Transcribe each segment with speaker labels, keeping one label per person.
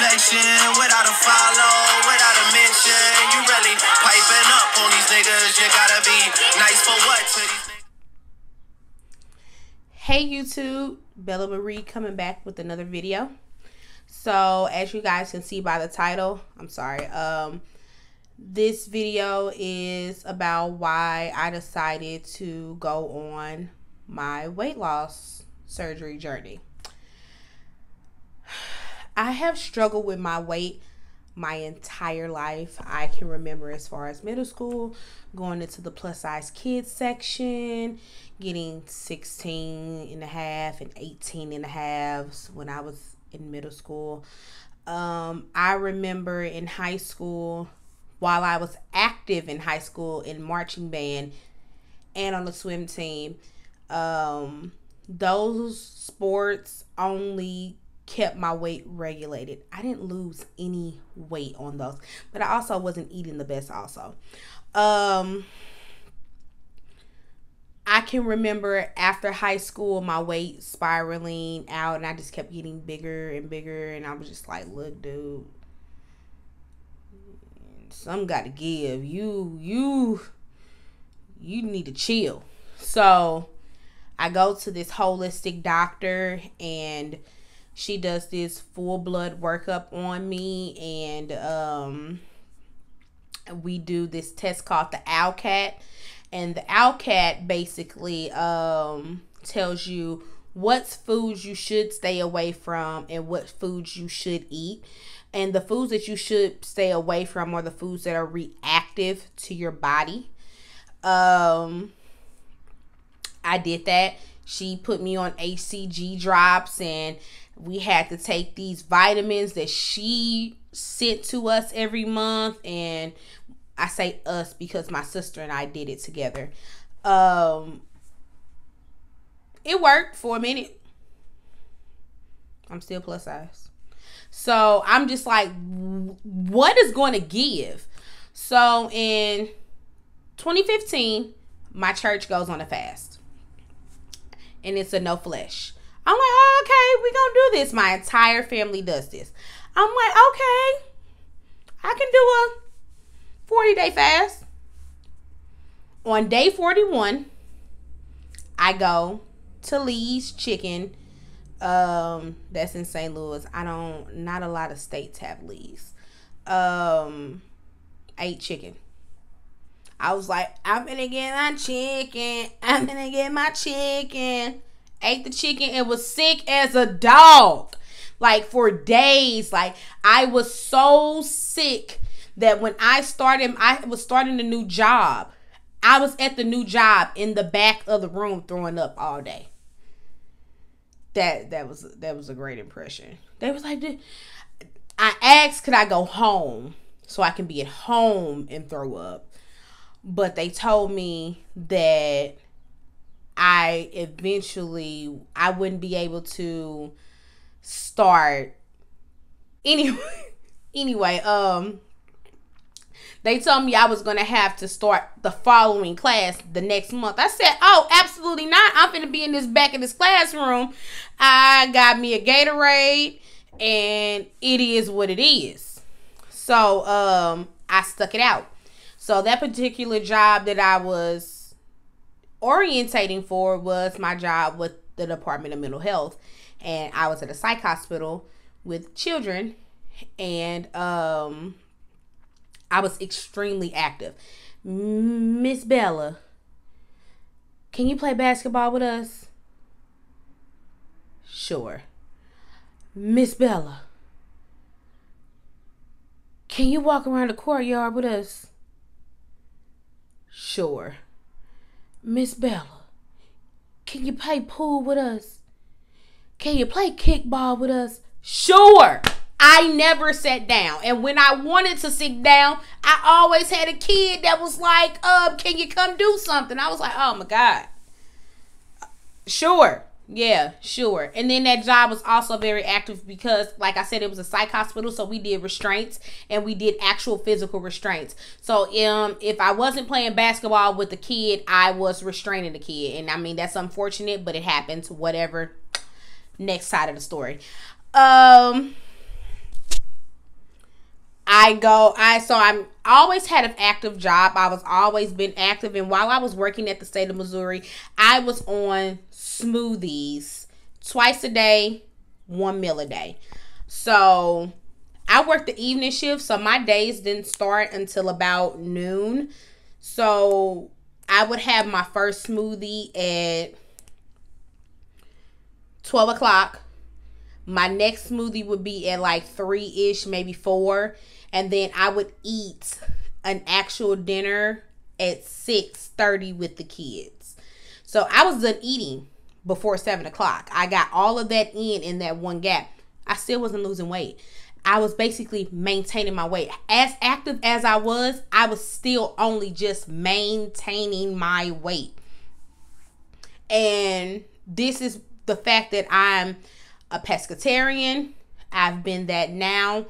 Speaker 1: reflection, without a follow, without a mention. You really piping up on these niggas. You gotta be nice for what to these niggas.
Speaker 2: Hey YouTube, Bella Marie coming back with another video. So as you guys can see by the title, this video is about why I decided to go on my weight loss surgery journey. I have struggled with my weight my entire life. I can remember as far as middle school, going into the plus size kids section, getting 16 and a half and 18 and a halves when I was in middle school. I remember in high school, while I was active in high school in marching band and on the swim team, those sports only kept my weight regulated. I didn't lose any weight on those, but I also wasn't eating the best also. I can remember after high school, my weight spiraling out and I just kept getting bigger and bigger, and I was just like, look, dude, some got to give. You need to chill. So I go to this holistic doctor and she does this full blood workup on me, and we do this test called the OWCAT. And the OWCAT basically tells you what foods you should stay away from and what foods you should eat. And the foods that you should stay away from are the foods that are reactive to your body. I did that. She put me on HCG drops, and we had to take these vitamins that she sent to us every month. And I say us because my sister and I did it together. It worked for a minute. I'm still plus size. So I'm just like, what is going to give? So in 2015, my church goes on a fast. And it's a no flesh. I'm like, oh, okay, we're going to do this. My entire family does this. I'm like, okay, I can do a 40-day fast. On day 41, I go to Lee's Chicken. That's in St. Louis. Not a lot of states have Lee's. Ate chicken. I was like, I'm gonna get my chicken. I'm gonna get my chicken. Ate the chicken and was sick as a dog. Like for days. Like I was so sick that when I was starting a new job. I was at the new job in the back of the room throwing up all day. That was a great impression. They was like, I asked, could I go home so I can be at home and throw up? But they told me that I wouldn't be able to start anyway. They told me I was going to have to start the following class the next month. I said, oh, absolutely not. I'm going to be in this back of this classroom. I got me a Gatorade, and it is what it is. So I stuck it out. So that particular job that I was orientating for was my job with the Department of Mental Health. And I was at a psych hospital with children, and I was extremely active. Miss Bella, can you play basketball with us? Sure. Miss Bella, can you walk around the courtyard with us? Sure. Miss Bella, can you play pool with us? Can you play kickball with us? Sure. I never sat down. And when I wanted to sit down, I always had a kid that was like, can you come do something? I was like, oh my God. Sure. Yeah, sure. And then that job was also very active because, like I said, it was a psych hospital. So we did restraints and we did actual physical restraints. So if I wasn't playing basketball with the kid, I was restraining the kid. And I mean, that's unfortunate, but it happens. Whatever. Next side of the story. I'm always had an active job. I was always been active. And while I was working at the state of Missouri, I was on smoothies twice a day, 1 meal a day. So I worked the evening shift. So my days didn't start until about noon. So I would have my first smoothie at 12 o'clock. My next smoothie would be at like 3-ish, maybe 4. And then I would eat an actual dinner at 6:30 with the kids. So I was done eating before 7 o'clock. I got all of that in that one gap. I still wasn't losing weight. I was basically maintaining my weight. As active as I was still only just maintaining my weight. And this is the fact that I'm a pescatarian. I've been that now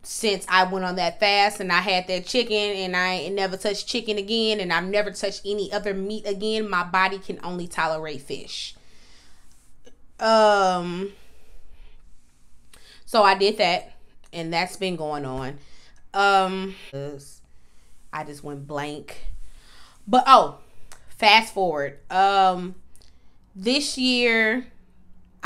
Speaker 2: since I went on that fast and I had that chicken, and I ain't never touched chicken again, and I've never touched any other meat again. My body can only tolerate fish. So I did that, and that's been going on. I just went blank. But fast forward. This year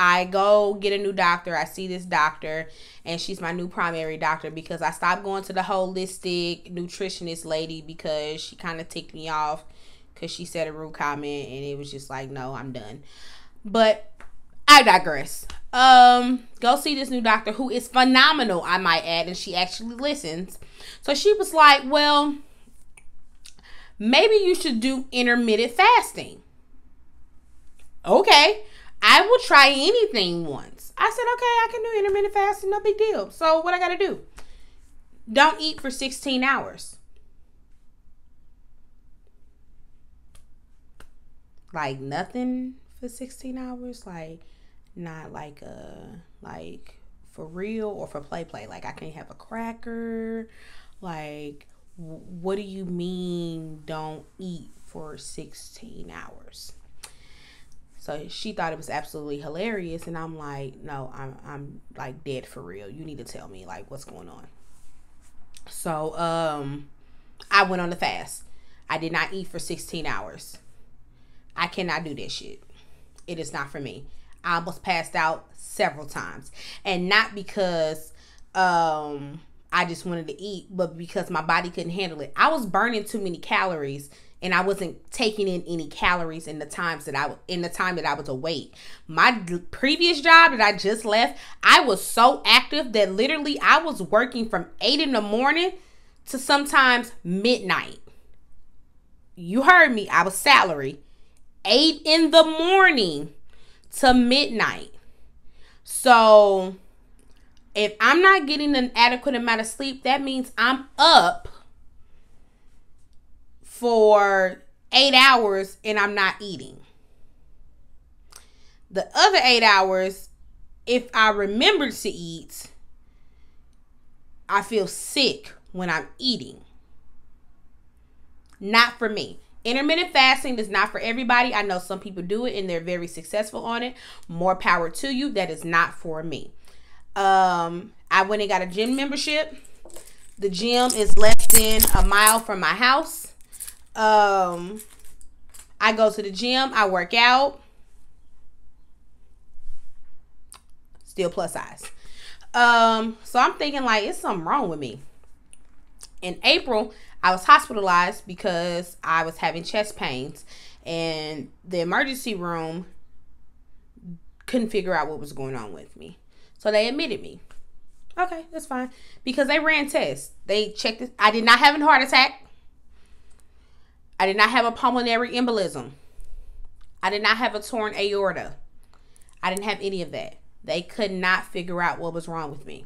Speaker 2: I go get a new doctor. I see this doctor, and she's my new primary doctor because I stopped going to the holistic nutritionist lady because she kind of ticked me off because she said a rude comment, and it was just like, no, I'm done. But I digress. Go see this new doctor who is phenomenal, I might add, and she actually listens. So she was like, well, maybe you should do intermittent fasting. Okay. I will try anything once. I said, okay, I can do intermittent fasting, no big deal. So what I got to do? Don't eat for 16 hours. Like nothing for 16 hours? Like not like for real or for play. Like I can't have a cracker. Like what do you mean don't eat for 16 hours? So she thought it was absolutely hilarious, and I'm like, no, I'm like dead for real. You need to tell me like what's going on. So I went on the fast. I did not eat for 16 hours. I cannot do this shit. It is not for me. I almost passed out several times, and not because I just wanted to eat, but because my body couldn't handle it. I was burning too many calories, and I wasn't taking in any calories in the time that I was awake. My previous job that I just left, I was so active that literally I was working from 8 in the morning to sometimes midnight. You heard me. I was salary. 8 in the morning to midnight. So if I'm not getting an adequate amount of sleep, that means I'm up for 8 hours and I'm not eating. The other 8 hours, if I remember to eat, I feel sick when I'm eating. Not for me. Intermittent fasting is not for everybody. I know some people do it and they're very successful on it. More power to you. That is not for me. I went and got a gym membership. The gym is less than a mile from my house. I go to the gym, I work out, still plus size. So I'm thinking like, it's something wrong with me. In April, I was hospitalized because I was having chest pains, and the emergency room couldn't figure out what was going on with me. So they admitted me. Okay, that's fine. Because they ran tests. They checked it. I did not have a heart attack. I did not have a pulmonary embolism. I did not have a torn aorta. I didn't have any of that. They could not figure out what was wrong with me.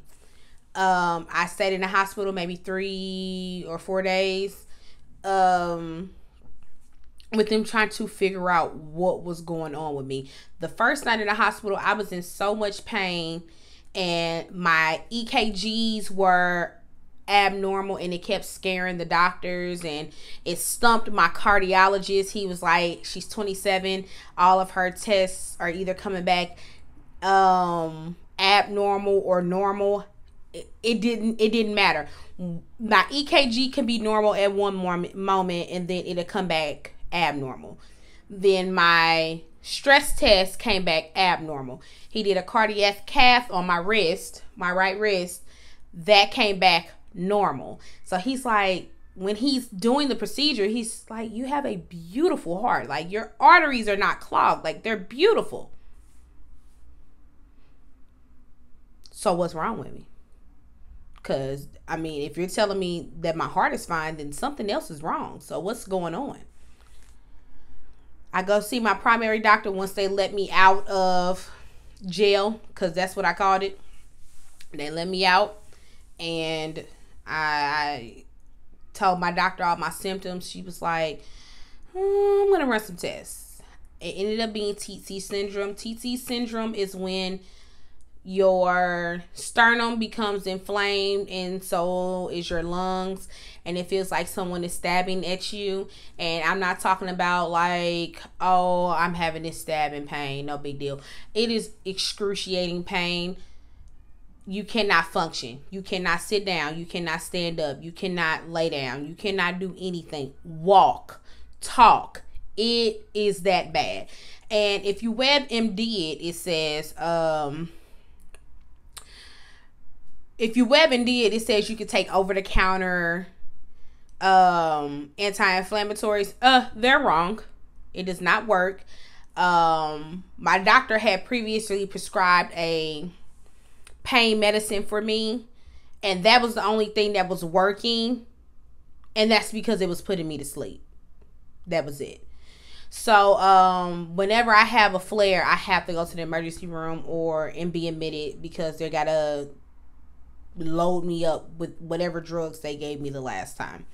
Speaker 2: I stayed in the hospital maybe 3 or 4 days with them trying to figure out what was going on with me. The first night in the hospital, I was in so much pain, and my EKGs were abnormal, and it kept scaring the doctors, and it stumped my cardiologist. He was like, she's 27, all of her tests are either coming back abnormal or normal. it didn't matter. My EKG can be normal at one moment, and then it'll come back abnormal. Then my stress test came back abnormal. He did a cardiac cath on my wrist, my right wrist. That came back normal. So he's like, when he's doing the procedure, he's like, you have a beautiful heart. Like, your arteries are not clogged. Like, they're beautiful. So what's wrong with me? Because, I mean, if you're telling me that my heart is fine, then something else is wrong. So what's going on? I go see my primary doctor once they let me out of jail, because that's what I called it. They let me out, and I told my doctor all my symptoms. She was like, I'm going to run some tests. It ended up being TT syndrome. TT syndrome is when your sternum becomes inflamed, and so is your lungs, and it feels like someone is stabbing at you. And I'm not talking about like, oh, I'm having this stabbing pain, no big deal. It is excruciating pain. You cannot function. You cannot sit down. You cannot stand up. You cannot lay down. You cannot do anything. Walk, talk. It is that bad. And if you WebMD it says, if you WebMD it says you can take over-the-counter anti-inflammatories. They're wrong. It does not work. My doctor had previously prescribed a pain medicine for me, and that was the only thing that was working, and that's because it was putting me to sleep. That was it. So whenever I have a flare, I have to go to the emergency room and be admitted, because they gotta load me up with whatever drugs they gave me the last time.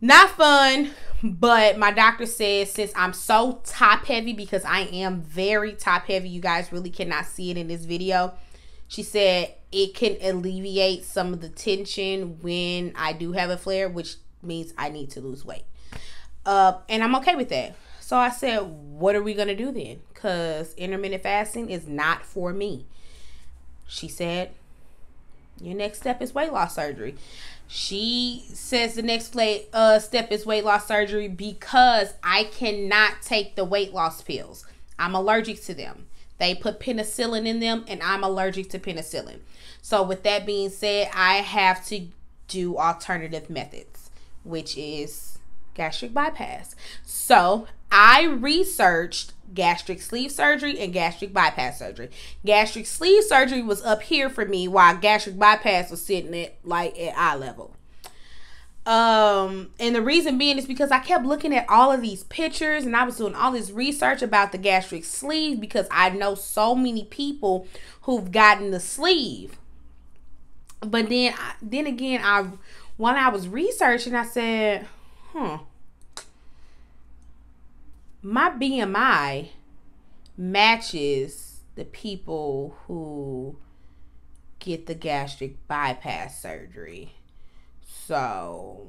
Speaker 2: Not fun, but my doctor says, since I'm so top heavy, because I am very top heavy, you guys really cannot see it in this video. She said it can alleviate some of the tension when I do have a flare, which means I need to lose weight. And I'm okay with that. So I said, what are we going to do then? Because intermittent fasting is not for me. She said, your next step is weight loss surgery. She says the next step is weight loss surgery because I cannot take the weight loss pills. I'm allergic to them. They put penicillin in them, and I'm allergic to penicillin. So with that being said, I have to do alternative methods, which is gastric bypass. So I researched gastric sleeve surgery and gastric bypass surgery. Gastric sleeve surgery was up here for me, while gastric bypass was sitting at eye level. And the reason being is because I kept looking at all of these pictures, and I was doing all this research about the gastric sleeve, because I know so many people who've gotten the sleeve. But then again, when I was researching, I said, my BMI matches the people who get the gastric bypass surgery. So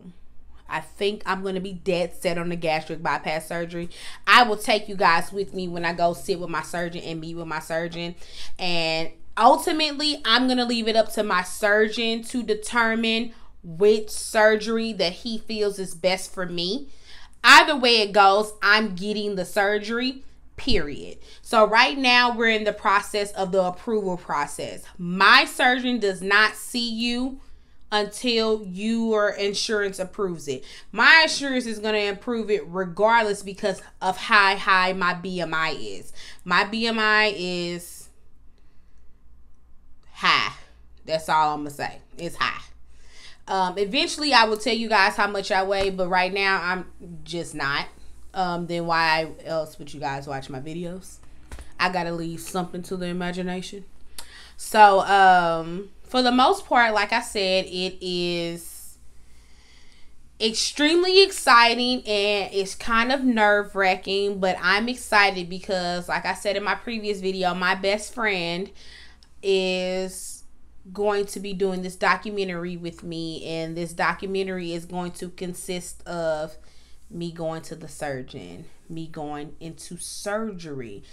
Speaker 2: I think I'm going to be dead set on the gastric bypass surgery. I will take you guys with me when I go sit with my surgeon and meet with my surgeon. And ultimately, I'm going to leave it up to my surgeon to determine which surgery that he feels is best for me. Either way it goes, I'm getting the surgery, period. So right now, we're in the process of the approval process. My surgeon does not see you until your insurance approves it. My insurance is going to approve it regardless, because of how high my BMI is. My BMI is high. That's all I'm going to say. It's high. Eventually, I will tell you guys how much I weigh, but right now, I'm just not. Then why else would you guys watch my videos? I got to leave something to the imagination. So, for the most part, like I said, it is extremely exciting, and it's kind of nerve-wracking, but I'm excited because, like I said in my previous video, my best friend is going to be doing this documentary with me, and this documentary is going to consist of me going to the surgeon, me going into surgery,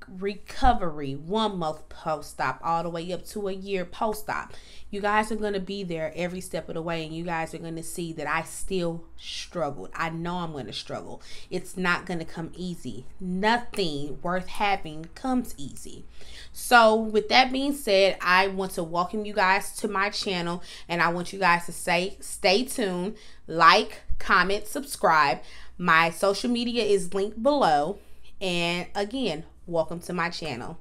Speaker 2: recovery, 1 month post-op, all the way up to a year post-op. You guys are going to be there every step of the way, and you guys are going to see that I still struggled. I know I'm going to struggle. It's not going to come easy. Nothing worth having comes easy. So with that being said, I want to welcome you guys to my channel, and I want you guys to stay tuned, like, comment, subscribe. My social media is linked below. And again, welcome to my channel.